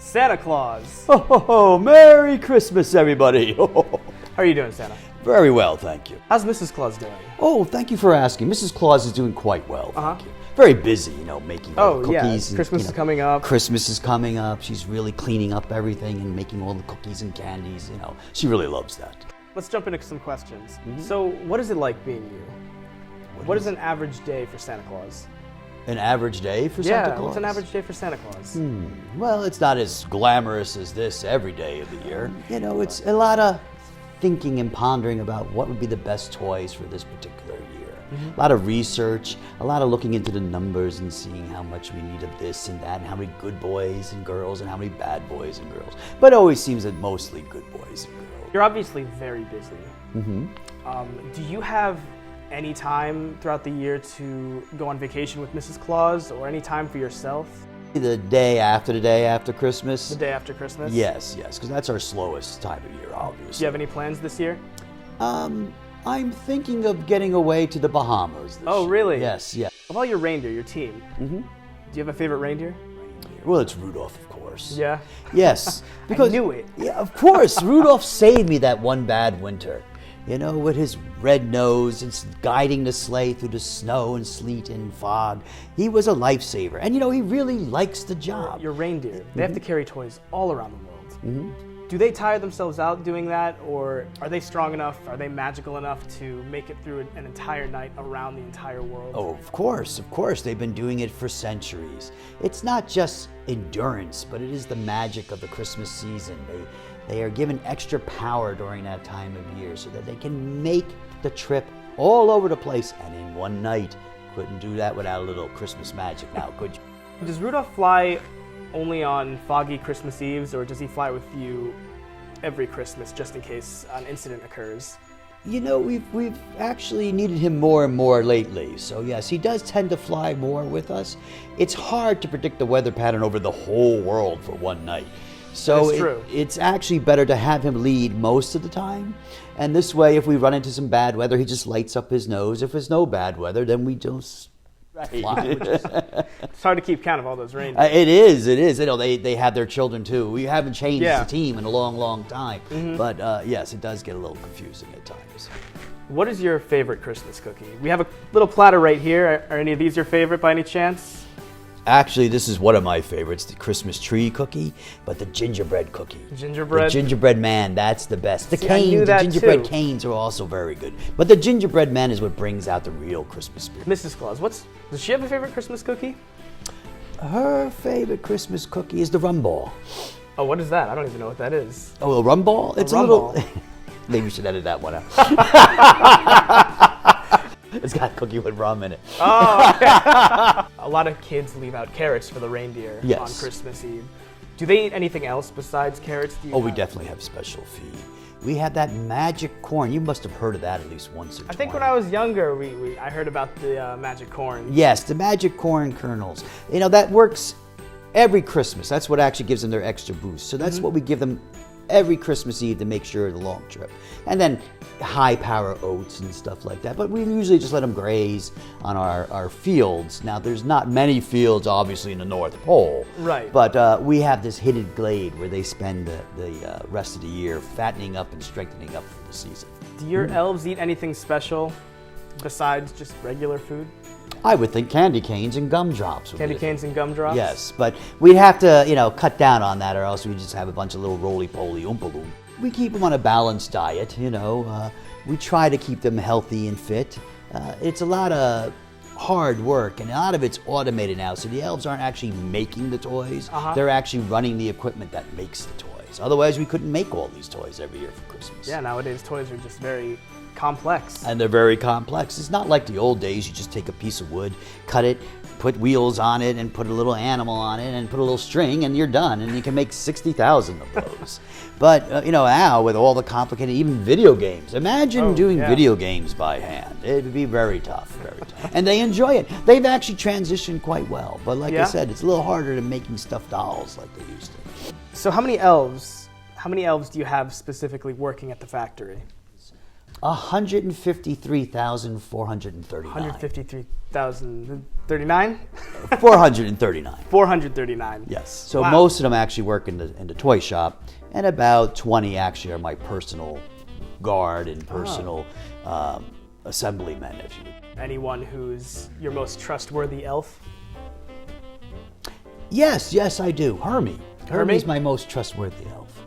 Santa Claus. Ho, ho, ho. Merry Christmas, everybody. Ho, ho, ho. How are you doing, Santa? Very well, thank you. How's Mrs. Claus doing? Oh, thank you for asking. Mrs. Claus is doing quite well, thank you. Very busy, making all the cookies. Yeah. Christmas is coming up. Christmas is coming up. She's really cleaning up everything and making all the cookies and candies, She really loves that. Let's jump into some questions. So, what is it like being you? What is an average day for Santa Claus? An average day for Santa Claus? Yeah, what's an average day for Santa Claus? Well, it's not as glamorous as this every day of the year. It's a lot of thinking and pondering about what would be the best toys for this particular year. A lot of research, a lot of looking into the numbers and seeing how much we need of this and that, and how many good boys and girls and how many bad boys and girls. But it always seems that mostly good boys and girls. You're obviously very busy. Do you have any time throughout the year to go on vacation with Mrs. Claus, or any time for yourself? The day after Christmas. The day after Christmas? Yes, because that's our slowest time of year, obviously. Do you have any plans this year? I'm thinking of getting away to the Bahamas this year. Really? Yes. Of all your reindeer, your team, do you have a favorite reindeer? Well, it's Rudolph, of course. Yeah? Yes. I knew it. Yeah, of course. Rudolph saved me that one bad winter. With his red nose and guiding the sleigh through the snow and sleet and fog. He was a lifesaver. And, he really likes the job. Your reindeer, they have to carry toys all around the world. Do they tire themselves out doing that, or are they strong enough, are they magical enough to make it through an entire night around the entire world? Oh, of course. They've been doing it for centuries. It's not just endurance, but it is the magic of the Christmas season. They are given extra power during that time of year so that they can make the trip all over the place and in one night. Couldn't do that without a little Christmas magic now, could you? Does Rudolph fly only on foggy Christmas Eves, or does he fly with you every Christmas just in case an incident occurs? We've actually needed him more and more lately. So yes, he does tend to fly more with us. It's hard to predict the weather pattern over the whole world for one night. So it's actually better to have him lead most of the time. And this way, if we run into some bad weather, he just lights up his nose. If there's no bad weather, then we just fly. It's hard to keep count of all those reindeer. It is. They have their children too. We haven't changed the team in a long, long time. But yes, it does get a little confusing at times. What is your favorite Christmas cookie? We have a little platter right here. Are any of these your favorite by any chance? Actually, this is one of my favorites, the Christmas tree cookie, but the gingerbread cookie. Gingerbread? The gingerbread man, that's the best. The gingerbread canes are also very good. But the gingerbread man is what brings out the real Christmas spirit. Mrs. Claus, does she have a favorite Christmas cookie? Her favorite Christmas cookie is the rum ball. Oh, what is that? I don't even know what that is. Oh, a rum ball? It's a little... Maybe we should edit that one out. It's got cookie with rum in it. Oh, okay. A lot of kids leave out carrots for the reindeer on Christmas Eve. Do they eat anything else besides carrots? We definitely have special feed. We have that magic corn. You must have heard of that at least once or twice. I think when I was younger, I heard about the magic corn. Yes, the magic corn kernels. That works every Christmas. That's what actually gives them their extra boost. So that's what we give them every Christmas Eve to make sure the long trip. And then high power oats and stuff like that. But we usually just let them graze on our fields. Now, there's not many fields, obviously, in the North Pole. Right. But we have this hidden glade where they spend the rest of the year fattening up and strengthening up for the season. Do your elves eat anything special besides just regular food? I would think candy canes and gumdrops. Candy canes and gumdrops? Yes, but we'd have to, cut down on that, or else we'd just have a bunch of little roly-poly oompa-loom. We keep them on a balanced diet, We try to keep them healthy and fit. It's a lot of hard work, and a lot of it's automated now, so the elves aren't actually making the toys. They're actually running the equipment that makes the toys. Otherwise, we couldn't make all these toys every year for Christmas. Yeah, nowadays toys are just very complex. And they're very complex. It's not like the old days. You just take a piece of wood, cut it, put wheels on it, and put a little animal on it, and put a little string, and you're done. And you can make 60,000 of those. But, now with all the complicated, even video games. Imagine doing video games by hand. It would be very tough, very tough. And they enjoy it. They've actually transitioned quite well. But like I said, it's a little harder than making stuffed dolls like they used to. So how many elves do you have specifically working at the factory? 153,439. 153,039? 439. 439. Yes. So Wow. most of them actually work in the toy shop, and about 20 actually are my personal guard and personal assemblymen, if you would. Anyone who's your most trustworthy elf? Yes, I do. Hermie. Hermie's my most trustworthy elf.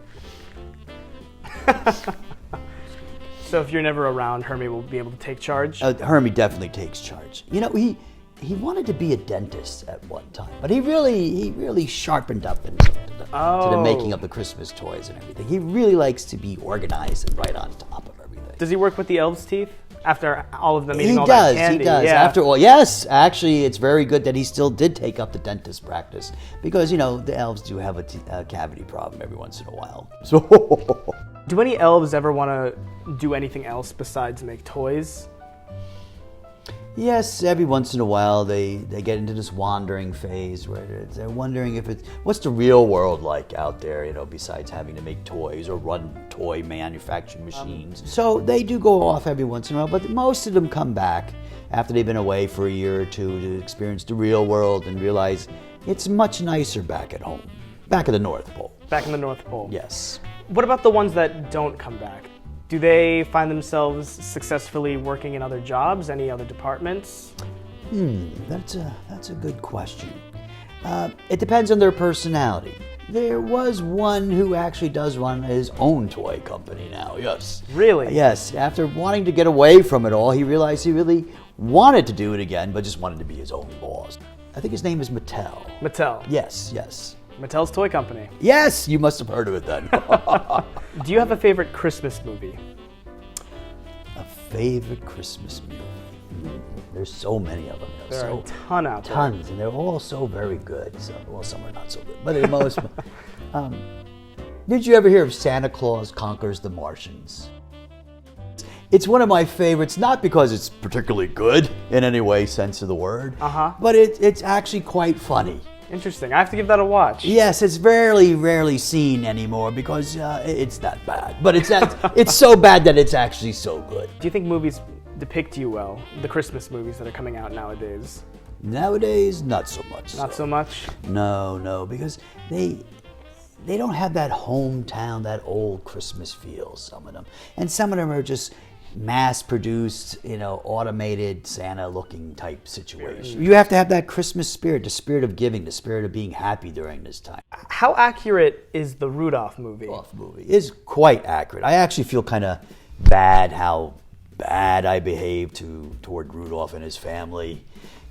So if you're never around, Hermie will be able to take charge? Hermie definitely takes charge. You know, he wanted to be a dentist at one time, but he really sharpened up into to the making of the Christmas toys and everything. He really likes to be organized and right on top of everything. Does he work with the elves' teeth after all of them eating He all does. that candy? He does. Yeah. After all, yes. Actually, it's very good that he still did take up the dentist practice because the elves do have a cavity problem every once in a while. So, Do any elves ever want to do anything else besides make toys? yes, every once in a while they get into this wandering phase where they're wondering what's the real world like out there, besides having to make toys or run toy manufacturing machines. So they do go off every once in a while, but most of them come back after they've been away for a year or two to experience the real world and realize it's much nicer back at home, back at the North Pole. Back in the North Pole? Yes. What about the ones that don't come back? Do they find themselves successfully working in other jobs, any other departments? That's a good question. It depends on their personality. There was one who actually does run his own toy company now, yes. Really? Yes. After wanting to get away from it all, he realized he really wanted to do it again, but just wanted to be his own boss. I think his name is Mattel. Mattel. Yes. Mattel's toy company. Yes, you must have heard of it then. Do you have a favorite Christmas movie? A favorite Christmas movie? There's so many of them. There are a ton out there. Tons, and they're all so very good. Some are not so good, but most. Did you ever hear of Santa Claus Conquers the Martians? It's one of my favorites, not because it's particularly good in any way, sense of the word, but it's actually quite funny. Interesting. I have to give that a watch. Yes, it's rarely seen anymore because it's that bad. But it's so bad that it's actually so good. Do you think movies depict you well, the Christmas movies that are coming out nowadays? Nowadays, not so much. Not so much? No, because they don't have that hometown, that old Christmas feel, some of them. And some of them are just mass-produced, automated Santa-looking type situation. You have to have that Christmas spirit, the spirit of giving, the spirit of being happy during this time. How accurate is the Rudolph movie? Rudolph movie is quite accurate. I actually feel kind of bad how bad I behaved toward Rudolph and his family.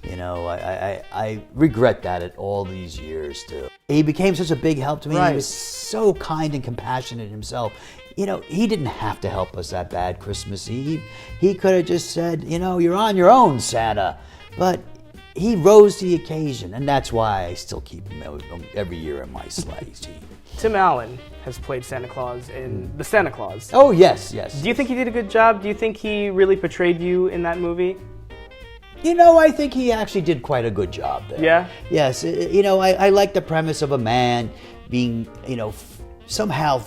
I regret that at all these years still. He became such a big help to me. Right. He was so kind and compassionate himself. He didn't have to help us that bad Christmas Eve. He could have just said, you're on your own, Santa. But he rose to the occasion, and that's why I still keep him every year in my sleigh team. Tim Allen has played Santa Claus in The Santa Claus. Oh, yes. Do you think he did a good job? Do you think he really portrayed you in that movie? I think he actually did quite a good job there. Yeah? Yes. I like the premise of a man being, somehow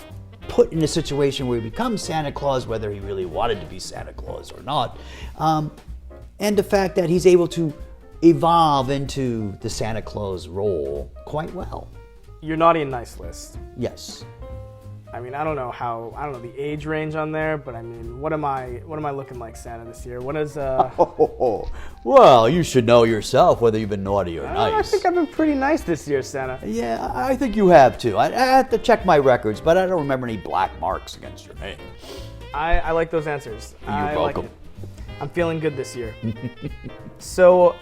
put in a situation where he becomes Santa Claus, whether he really wanted to be Santa Claus or not. And the fact that he's able to evolve into the Santa Claus role quite well. Your naughty and nice list. Yes. I mean, I don't know the age range on there, but I mean, what am I looking like Santa this year? What is Well, you should know yourself whether you've been naughty or nice. I think I've been pretty nice this year, Santa. Yeah, I think you have too. I have to check my records, but I don't remember any black marks against your name. I like those answers. You're welcome. Like it. I'm feeling good this year. So,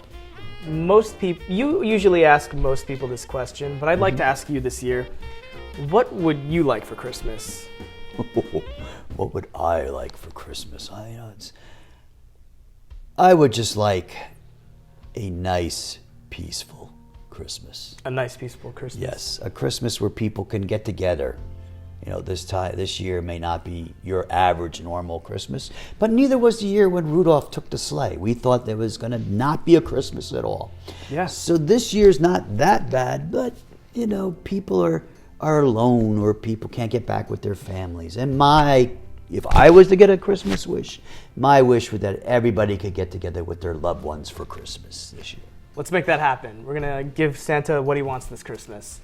most people, you usually ask most people this question, but I'd like to ask you this year. What would you like for Christmas? What would I like for Christmas? I would just like a nice, peaceful Christmas. A nice, peaceful Christmas. Yes, a Christmas where people can get together. This year may not be your average normal Christmas, but neither was the year when Rudolph took the sleigh. We thought there was going to not be a Christmas at all. Yes. So this year's not that bad, but people are alone or people can't get back with their families. And my if I was to get a Christmas wish, my wish was that everybody could get together with their loved ones for Christmas this year. Let's make that happen. We're going to give Santa what he wants this Christmas.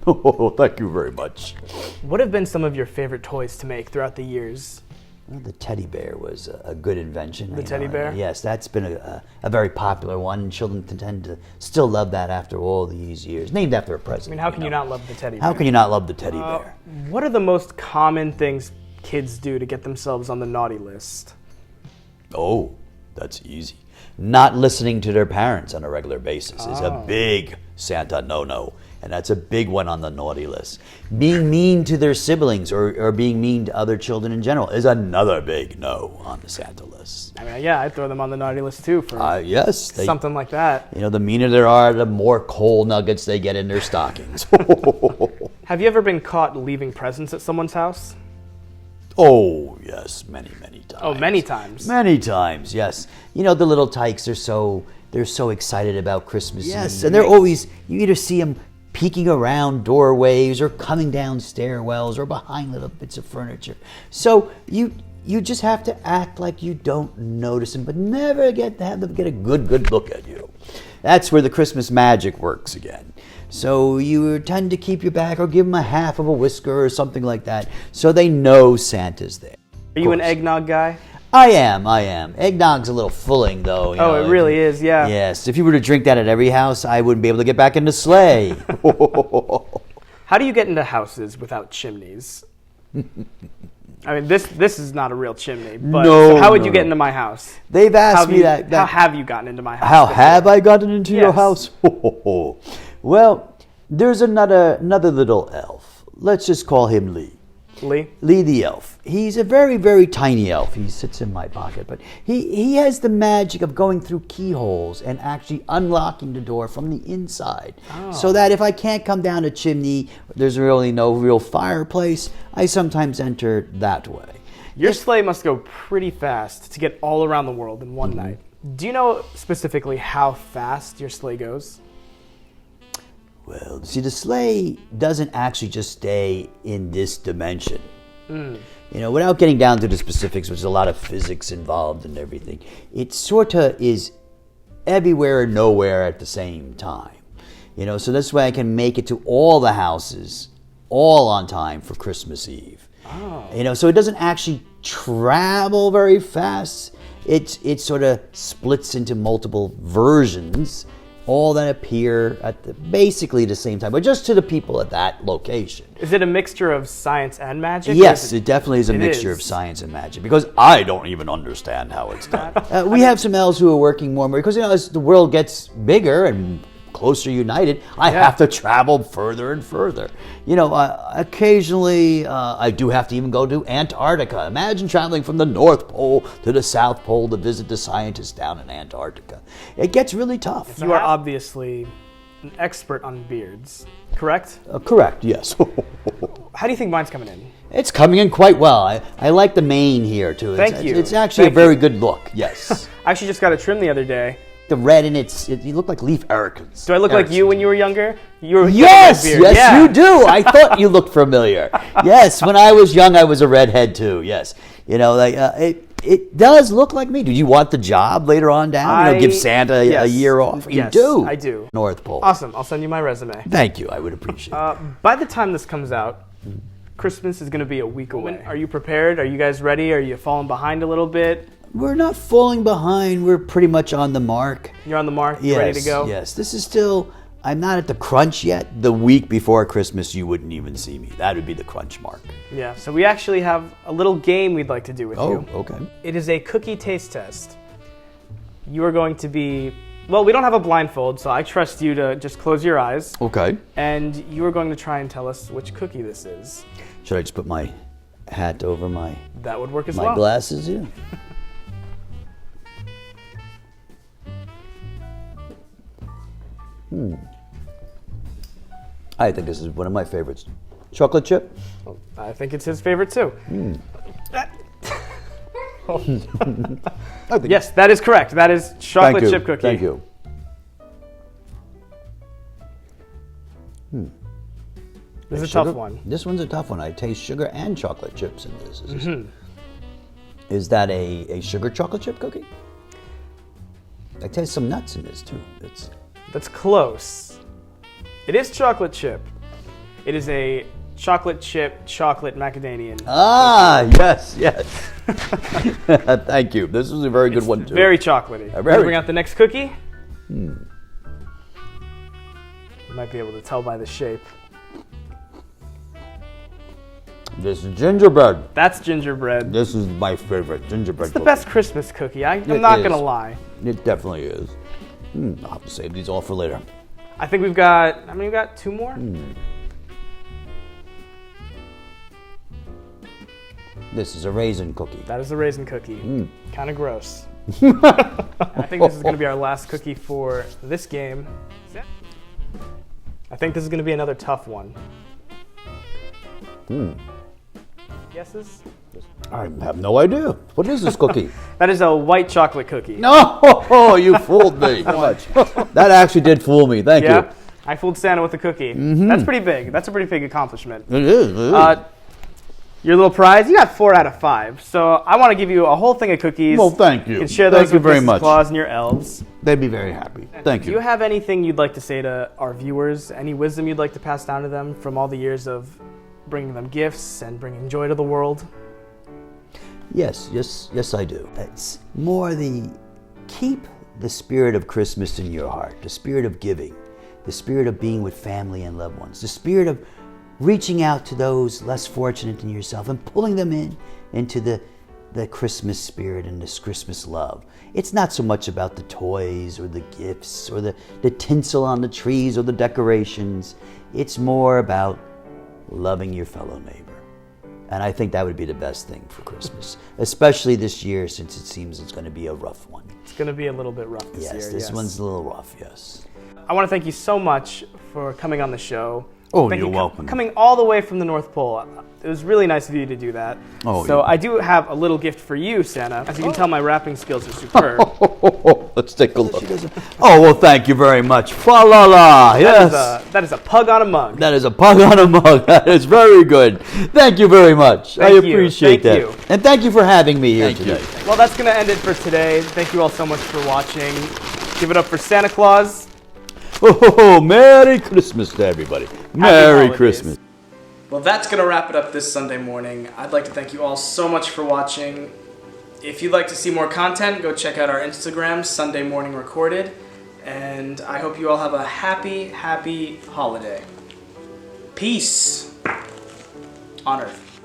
Oh, thank you very much. What have been some of your favorite toys to make throughout the years? Well, the teddy bear was a good invention. The teddy bear? Yes, that's been a very popular one. Children tend to still love that after all these years. Named after a president. I mean, how can you not love the teddy bear? How can you not love the teddy bear? What are the most common things kids do to get themselves on the naughty list? Oh, that's easy. Not listening to their parents on a regular basis is a big Santa no-no. And that's a big one on the naughty list. Being mean to their siblings or being mean to other children in general is another big no on the Santa list. I mean, yeah, I'd throw them on the naughty list too for yes, something like that. You know, the meaner there are, the more coal nuggets they get in their stockings. Have you ever been caught leaving presents at someone's house? Oh, yes, many times. Oh, many times. Many times, yes. You know, the little tykes are they're so excited about Christmas. Yes, and they're always, you either see them peeking around doorways or coming down stairwells or behind little bits of furniture. So you just have to act like you don't notice them, but never have them get a good look at you. That's where the Christmas magic works again. So you tend to keep your back or give them a half of a whisker or something like that so they know Santa's there. Are you an eggnog guy? I am. Eggnog's a little fulling, though. It really is, yeah. Yes, if you were to drink that at every house, I wouldn't be able to get back in the sleigh. How do you get into houses without chimneys? I mean, this is not a real chimney, but No, so how would no, you get no. into my house? They've asked me that. How have you gotten into my house? How before? have I gotten into your Yes. house? Well, there's another little elf. Let's just call him Lee. Lee the elf. He's a very tiny elf. He sits in my pocket, but he has the magic of going through keyholes and actually unlocking the door from the inside. So that if I can't come down a chimney, there's really no real fireplace, I sometimes enter that way. Your sleigh must go pretty fast to get all around the world in one night. Do you know specifically how fast your sleigh goes? Well, see, the sleigh doesn't actually just stay in this dimension. You know, without getting down to the specifics, which is a lot of physics involved and everything, it sort of is everywhere and nowhere at the same time. You know, so this way I can make it to all the houses all on time for Christmas Eve. You know, so it doesn't actually travel very fast. It sort of splits into multiple versions, all that appear at basically the same time, but just to the people at that location. Is it a mixture of science and magic? Yes, it definitely is a mixture of science and magic, because I don't even understand how it's done. We have some elves who are working more because, you know, as the world gets bigger and closer united, I have to travel further and further. You know, occasionally I do have to even go to Antarctica. Imagine traveling from the North Pole to the South Pole to visit the scientists down in Antarctica. It gets really tough. You are obviously an expert on beards, correct? Correct, yes. How do you think mine's coming in? It's coming in quite well. I like the mane here, too. Thank you. It's actually a very good look, yes. I actually just got a trim the other day. The red in you look like Leaf Erikens. Do I look like you when you were younger? Yes, you do. I thought you looked familiar. Yes, when I was young, I was a redhead too. Yes, you know, like it does look like me. Do you want the job later on down? You know, give Santa a year off. You do. I do. North Pole. Awesome. I'll send you my resume. Thank you. I would appreciate it. By the time this comes out, Christmas is going to be a week away. Are you prepared? Are you guys ready? Are you falling behind a little bit? We're not falling behind. We're pretty much on the mark. You're on the mark? You're ready to go? Yes. This is still, I'm not at the crunch yet. The week before Christmas, you wouldn't even see me. That would be the crunch mark. Yeah. So we actually have a little game we'd like to do with you. Oh, okay. It is a cookie taste test. You are going to be, well, we don't have a blindfold, so I trust you to just close your eyes. Okay. And you are going to try and tell us which cookie this is. Should I just put my hat over my That would work as well. My glasses, yeah. I think this is one of my favorites. Chocolate chip? I think it's his favorite too. Yes, that is correct. That is chocolate chip cookie. Thank you. This is a tough one. This one's a tough one. I taste sugar and chocolate chips in this. Is that a sugar chocolate chip cookie? I taste some nuts in this too. That's close. It is chocolate chip. It is a chocolate chip chocolate macadamia. Ah, yes. Thank you. This is a very good one too. Very chocolatey. Bring out the next cookie. You might be able to tell by the shape. This is gingerbread. That's gingerbread. This is my favorite gingerbread. It's the best Christmas cookie. I'm not gonna lie. It definitely is. I'll have to save these all for later. I think we've got. How many? We've got 2 more. This is a raisin cookie. That is a raisin cookie. Kind of gross. I think this is going to be our last cookie for this game. I think this is going to be another tough one. Guesses? I have no idea. What is this cookie? That is a white chocolate cookie. No, you fooled me. That actually did fool me. Thank you. Yeah, I fooled Santa with a cookie. That's pretty big. That's a pretty big accomplishment. It is. Your little prize, you got 4 out of 5. So I want to give you a whole thing of cookies. Well, thank you. You can share those Thank you with very Mrs. much. Claus and your elves. They'd be very happy. Thank Do you. you have anything you'd like to say to our viewers? Any wisdom you'd like to pass down to them from all the years of bringing them gifts and bringing joy to the world? Yes, I do. It's more keep the spirit of Christmas in your heart, the spirit of giving, the spirit of being with family and loved ones, the spirit of reaching out to those less fortunate than yourself and pulling them into the Christmas spirit and this Christmas love. It's not so much about the toys or the gifts or the tinsel on the trees or the decorations. It's more about loving your fellow neighbor. And I think that would be the best thing for Christmas, especially this year since it seems it's going to be a rough one. It's going to be a little bit rough this year. Yes, this one's a little rough, yes. I want to thank you so much for coming on the show. Oh, Thank you're you welcome. Coming all the way from the North Pole. It was really nice of you to do that. Oh, so yeah. I do have a little gift for you, Santa. As you can tell, my rapping skills are superb. Let's take a look. Oh, well, thank you very much. Fa la la, yes. That is a pug on a mug. That is a pug on a mug. That is very good. Thank you very much. I appreciate that. Thank you. And thank you for having me here today. Well, that's going to end it for today. Thank you all so much for watching. Give it up for Santa Claus. Oh, Merry Christmas to everybody. Merry Christmas. Well, that's going to wrap it up this Sunday morning. I'd like to thank you all so much for watching. If you'd like to see more content, go check out our Instagram, Sunday Morning Recorded. And I hope you all have a happy, happy holiday. Peace on Earth.